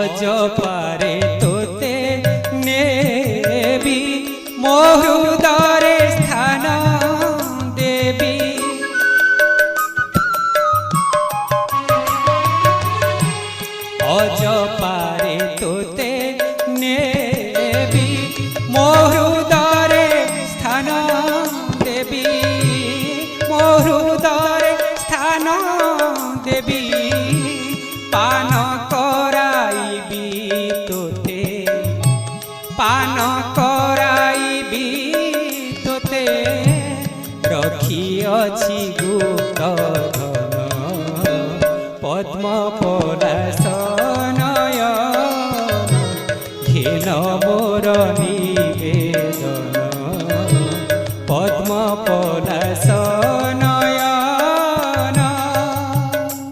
অজপারে তোতে নেবি মো হৃদয়ে স্থান দেবী। অজপারে তোতে নেবি মো হৃদয়ে স্থান দেবী, মো হৃদয়ে স্থান দেবী। পান কৰাইবি তোতে, পান কৰাইবি তোতে, রখিଅছি গুপ্ত ধন পদ্ম পলা